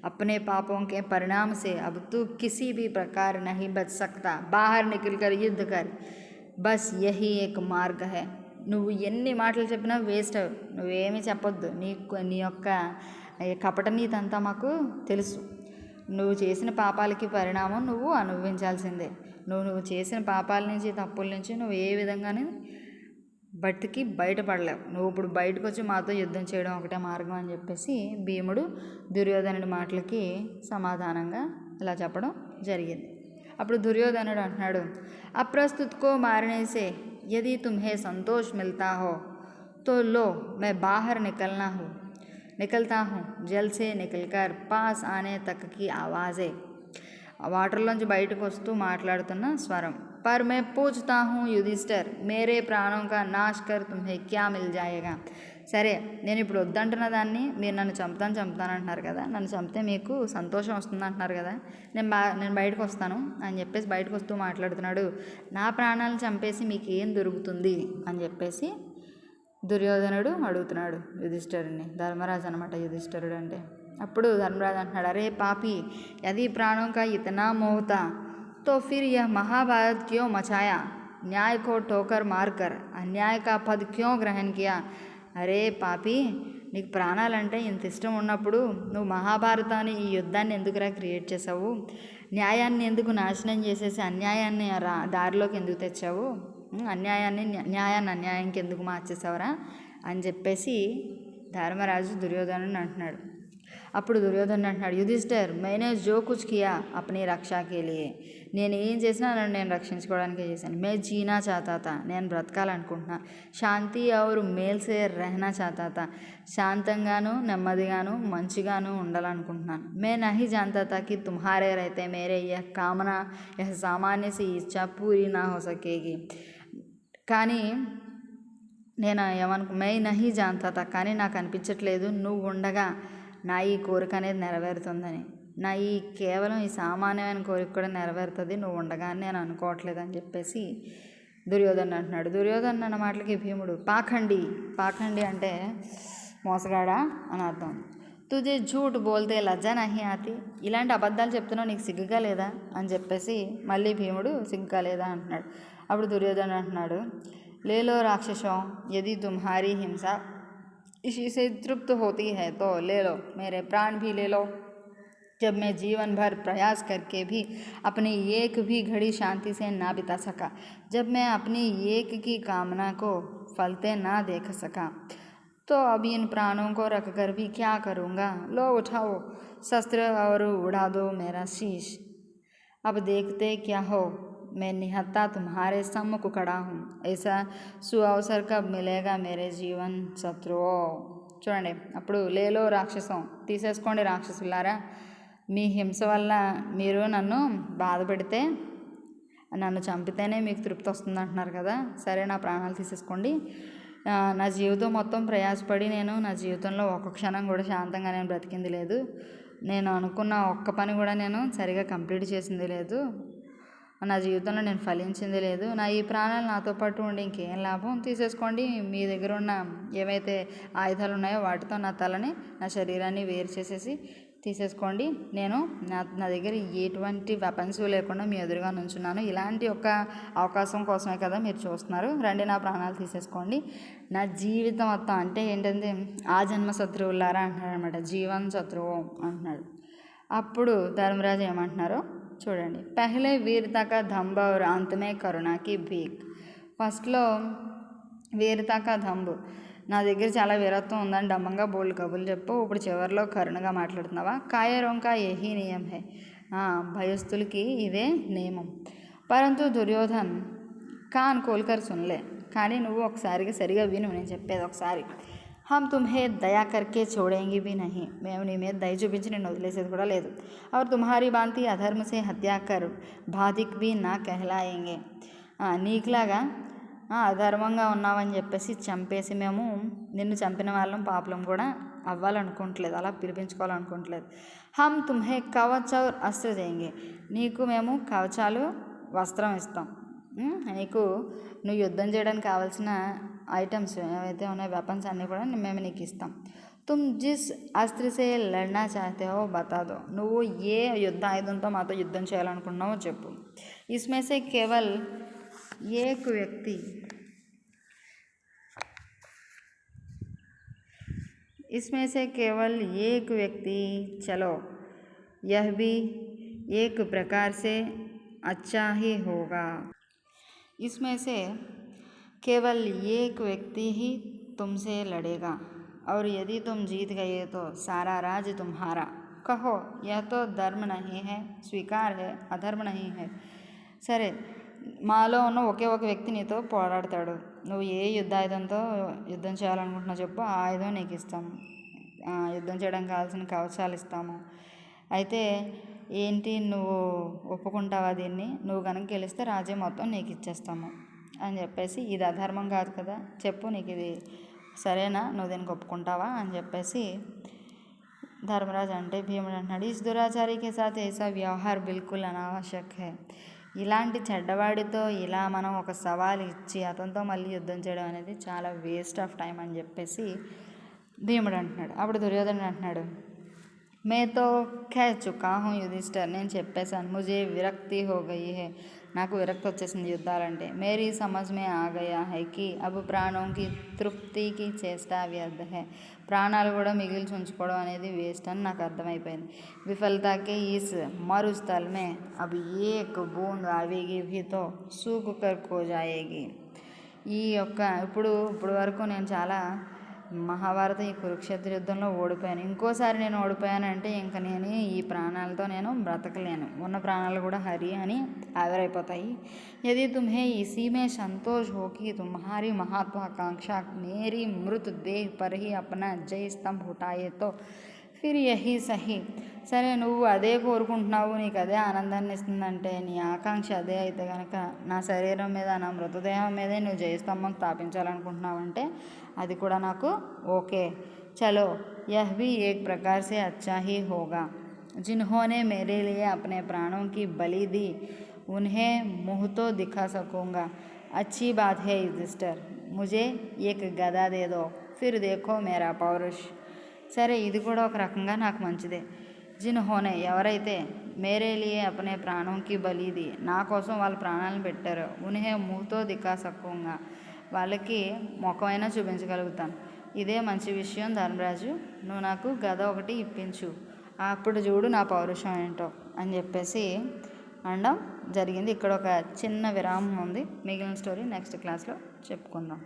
अपने पापों के परिणाम से अब तू किसी भी प्रकार नहीं बच सकता. बाहर निकलकर युद्ध कर, बस यही एक మార్గ है. నువ్వు ఎన్ని మాటలు చెప్పినా వేస్ట్, నువ్వేమీ చెప్పొద్దు. నీ యొక్క కపట నీతి అంతా మాకు తెలుసు. నువ్వు చేసిన పాపాలకి పరిణామం నువ్వు అనుభవించాల్సిందే. నువ్వు చేసిన పాపాల నుంచి తప్పుల నుంచి నువ్వు ఏ విధంగానే బతికి బయటపడలేవు. నువ్వు ఇప్పుడు బయటకు వచ్చి మాతో యుద్ధం చేయడం ఒకటే మార్గం అని చెప్పేసి భీముడు దుర్యోధనుడి మాటలకి సమాధానంగా ఇలా చెప్పడం జరిగింది. అప్పుడు దుర్యోధనుడు అంటున్నాడు, అప్రస్తుత్కో మారనేసే यदि तुम्हें संतोष मिलता हो तो लो, मैं बाहर निकलता हूँ. जल से निकलकर पास आने तक की आवाज़े. వాటర్లోంచి బయటకు వస్తూ మాట్లాడుతున్న స్వరం. पर मैं पूछता हूँ युधिष्ठिर, मेरे प्राणों का नाश कर तुम्हें क्या मिल जाएगा. సరే, నేను ఇప్పుడు వద్దంటున్న దాన్ని మీరు నన్ను చంపుతాను అంటున్నారు కదా, నన్ను చంపితే మీకు సంతోషం వస్తుంది అంటున్నారు కదా, నేను బయటకు వస్తాను అని చెప్పేసి బయటకు వస్తూ మాట్లాడుతున్నాడు. నా ప్రాణాలను చంపేసి మీకు ఏం దొరుకుతుంది అని చెప్పేసి దుర్యోధనుడు అడుగుతున్నాడు యుధిష్ఠిరుడిని. ధర్మరాజు అనమాట యుధిష్ఠిరుడు అంటే. అప్పుడు ధర్మరాజు అంటున్నాడు, అరే పాపి, యది ప్రాణం కా ఇతనా మోహతా तो फिर यह महाभारत क्यों मचाया. न्याय को ठोकर मारकर अन्याय का पद क्यों ग्रहण किया. अरे पापी, నీకు ప్రాణాలంటే ఇంత ఇష్టం ఉన్నప్పుడు నువ్వు మహాభారతాన్ని ఈ యుద్ధాన్ని ఎందుకురా క్రియేట్ చేసావు? న్యాయాన్ని ఎందుకు నాశనం చేసేసి అన్యాయాన్ని దారిలోకి ఎందుకు తెచ్చావు? న్యాయాన్ని అన్యాయంకి ఎందుకు మార్చేసావురా అని చెప్పేసి ధర్మరాజు దుర్యోధనుని అంటున్నాడు. అప్పుడు దుర్యోధనుడు అంటున్నాడు, యుధిష్ఠిర్ मैंने जो कुछ किया अपनी रक्षा के लिए, నేను ఏం చేసినా నన్ను నేను రక్షించుకోవడానికే చేశాను. मैं जीना चाहता था, నేను బ్రతకాలనుకుంటున్నా. శాంతి और मेल से रहना चाहता था, శాంతంగాను నెమ్మదిగాను మంచిగాను ఉండాలనుకుంటున్నాను. मैं नहीं जानता था कि तुम्हारे रहते मेरे यह कामना यह सामान्य सी इच्छा पूरी ना हो सकेगी. కానీ నేను मै नहीं जानता था, కానీ నాకు అనిపించట్లేదు నువ్వు ఉండగా నా ఈ కోరిక అనేది నెరవేరుతుందని. నా ఈ కేవలం ఈ సామాన్యమైన కోరిక కూడా నెరవేరుతుంది నువ్వు ఉండగా అని నేను అనుకోవట్లేదు అని చెప్పేసి దుర్యోధను అంటున్నాడు. దుర్యోధను అన్న మాటలకి భీముడు పాఖండి అంటే మోసగాడా అని అర్థం. తుజే झूठ बोलते లజ్జా నహి ఆతి, ఇలాంటి అబద్ధాలు చెప్తున్నావు నీకు సిగ్గుగా లేదా అని చెప్పేసి మళ్ళీ భీముడు సిగ్గుగా లేదా అంటున్నాడు. అప్పుడు దుర్యోధను అంటున్నాడు, లేలో రాక్షసో యది తుమ్హారీ హింస इसी से तृप्त होती है तो ले लो, मेरे प्राण भी ले लो. जब मैं जीवन भर प्रयास करके भी अपनी एक भी घड़ी शांति से ना बिता सका, जब मैं अपनी एक की कामना को फलते ना देख सका, तो अब इन प्राणों को रख कर भी क्या करूँगा? लो उठाओ शस्त्र और उड़ा दो मेरा शीश. अब देखते क्या हो, मैं निहत्ता तुम्हारे सम्मुख खड़ा हूँ. ऐसा सुअवसर कब मिलेगा मेरे जीवन శత్రువో. చూడండి, అప్పుడు లేలో రాక్షసం, తీసేసుకోండి రాక్షసులారా, మీ హింస వల్ల మీరు నన్ను బాధ పెడితే నన్ను చంపితేనే మీకు తృప్తి వస్తుంది అంటున్నారు కదా, సరే నా ప్రాణాలు తీసేసుకోండి. నా జీవితం మొత్తం ప్రయాసపడి నేను నా జీవితంలో ఒక్క క్షణం కూడా శాంతంగా నేను బ్రతికింది లేదు. నేను అనుకున్న ఒక్క పని కూడా నేను సరిగా కంప్లీట్ చేసింది లేదు. నా జీవితంలో నేను ఫలించింది లేదు. నా ఈ ప్రాణాలు నాతో పాటు ఉండి ఇంకేం లాభం? తీసేసుకోండి. మీ దగ్గర ఉన్న ఏవైతే ఆయుధాలు ఉన్నాయో వాటితో నా తలని నా శరీరాన్ని వేరు చేసేసి తీసేసుకోండి. నేను నా దగ్గర ఎటువంటి వెపన్స్ లేకుండా మీ ఎదురుగా నుంచున్నాను. ఇలాంటి ఒక అవకాశం కోసమే కదా మీరు చూస్తున్నారు. రండి, నా ప్రాణాలు తీసేసుకోండి. నా జీవితం మొత్తం అంటే ఏంటంటే ఆ జన్మ శత్రువులారా అంటున్నాడు అనమాట. జీవన్ శత్రువు అంటున్నాడు. అప్పుడు ధర్మరాజు ఏమంటున్నారో చూడండి. పహలే వీరతా కా దంభ और अंत में करुणा की भीख. ఫస్ట్లో వీరతా కా దంభ్, నా దగ్గర చాలా వీరత్వం ఉందని డంబంగా బోల్డ్ కబుర్లు చెప్పు. ఇప్పుడు చివరిలో కరుణగా మాట్లాడుతున్నావా? కాయరోంకా యహీ నియమ్ హై, భయస్థులకి ఇదే నియమం. పరంతు దుర్యోధన్ కాన్ కోల్కర్ సున్లే, కానీ నువ్వు ఒకసారిగా సరిగా విను నేను చెప్పేది ఒకసారి. हम तुम्हें दया करके छोड़ेंगे भी नहीं, మేము నీ మీద దయ చూపించి నేను వదిలేసేది కూడా లేదు. और तुम्हारी भांति अधर्म से हत्या कर बाधिक भी ना कहलाएंगे. నీకులాగా అధర్మంగా ఉన్నావని చెప్పేసి చంపేసి మేము నిన్ను చంపిన వాళ్ళం పాపలం కూడా అవ్వాలనుకోవట్లేదు, అలా పిలిపించుకోవాలనుకోవట్లేదు. हम तुम्हें कवच और अस्त्र देंगे, నీకు మేము కవచాలు వస్త్రం ఇస్తాం. నీకు నువ్వు యుద్ధం చేయడానికి కావాల్సిన ఐటమ్స్ ఏవైతే ఉన్నాయో వెపన్స్ అన్నీ కూడా మేము నీకు ఇస్తాం. తుమ్ జిస్ అస్త్రసే లడ్నా చాహతే హో బతా దో, నువ్వు ఏ యుద్ధ ఆయుధంతో మాతో యుద్ధం చేయాలనుకున్నావో చెప్పు. ఇస్మే సే కేవల్ ఏక్ వ్యక్తి इसमें से केवल एक व्यक्ति चलो, यह भी एक प्रकार से अच्छा ही होगा. इसमें से केवल एक व्यक्ति ही तुमसे लड़ेगा और यदि तुम जीत गए तो सारा राज तुम्हारा. कहो यह तो धर्म नहीं है, स्वीकार है, अधर्म नहीं है. సరే, మాలో ఉన్న ఒకే ఒక వ్యక్తి నీతో పోరాడతాడు. నువ్వు ఏ యుద్ధాయుధంతో యుద్ధం చేయాలనుకుంటున్నావు చెప్పు, ఆ ఆయుధం నీకు ఇస్తాము. యుద్ధం చేయడానికి కావాల్సిన కవచాలు ఇస్తాము. అయితే ఏంటి, నువ్వు ఒప్పుకుంటావా దీన్ని? నువ్వు కనుక గెలిస్తే రాజ్యం మొత్తం నీకు ఇచ్చేస్తాము అని చెప్పేసి, ఇది అధర్మం కాదు కదా చెప్పు, నీకు ఇది సరేనా, నువ్వు దీనికి ఒప్పుకుంటావా అని చెప్పేసి ధర్మరాజు అంటే భీముడు అంటున్నాడు, ఇస్ దురాచారికి సాత్ ఏసా వ్యవహార్ బిల్కుల్ అనావశ్యక్ హై. ఇలాంటి చెడ్డవాడితో ఇలా మనం ఒక సవాల్ ఇచ్చి అతనితో మళ్ళీ యుద్ధం చేయడం అనేది చాలా వేస్ట్ ఆఫ్ టైం అని చెప్పేసి భీముడు అంటున్నాడు. అప్పుడు దుర్యోధనుడు అంటున్నాడు, मैं तो कह चुका हूँ युधिष्ठर, నేను చెప్పేశాను. मुझे विरक्ति हो गई है, నాకు విరక్తి వచ్చేసింది యుద్ధాలంటే. मेरी समझ में आ गया है कि अब प्राणों की तृप्ति की చేష్ట వ్యర్థ है, ప్రాణాలు కూడా మిగిల్చి ఉంచుకోవడం అనేది వేస్ట్ అని నాకు అర్థమైపోయింది. विफलता के इस मरुस्थल में अब एक बूंद आवेगी भी तो सूख कर खो जाएगी. ఈ యొక్క ఇప్పుడు వరకు నేను చాలా మహాభారత ఈ కురుక్షేత్ర యుద్ధంలో ఓడిపోయాను. ఇంకోసారి నేను ఓడిపోయానంటే ఇంక నేను ఈ ప్రాణాలతో నేను బ్రతకలేను, ఉన్న ప్రాణాలు కూడా హరి అని ఆవిరైపోతాయి. यदि तुम्हें इसी में संतोष हो कि तुम्हारी महत्वाकांक्षा मेरी मृत देह पर ही अपना जय स्तंभ उठाए तो फिर यही सही. సరే, నువ్వు అదే కోరుకుంటున్నావు, నీకు అదే ఆనందాన్ని ఇస్తుందంటే, నీ ఆకాంక్ష అదే అయితే కనుక నా శరీరం మీద, నా మృతదేహం మీదే నువ్వు జయస్తంభం స్థాపించాలనుకుంటున్నావంటే అది కూడా నాకు ఓకే. చలో, యహ్ भी एक प्रकार से अच्छा ही होगा. जिन्होंने मेरे लिए अपने प्राणों की बलि दी उन्हें मुँह तो दिखा सकूँगा. अच्छी बात है युधिष्ठिर, मुझे एक गदा दे दो, फिर देखो मेरा पौरुष. సరే, ఇది కూడా ఒక రకంగా నాకు మంచిదే. జిన్హోనే, ఎవరైతే మేరే లియే అప్నే ప్రాణంకి బలిది, నా కోసం వాళ్ళ ప్రాణాలను పెట్టారో, ఉన్హే ముహ్తో దిఖా సక్కూంగా, వాళ్ళకి ముఖమైనా చూపించగలుగుతాను. ఇదే మంచి విషయం ధర్మరాజు, నువ్వు నాకు గద ఒకటి ఇప్పించు, అప్పుడు చూడు నా పౌరుషం ఏంటో అని చెప్పేసి అనడం జరిగింది. ఇక్కడ ఒక చిన్న విరామం ఉంది, మిగిలిన స్టోరీ నెక్స్ట్ క్లాస్లో చెప్పుకుందాం.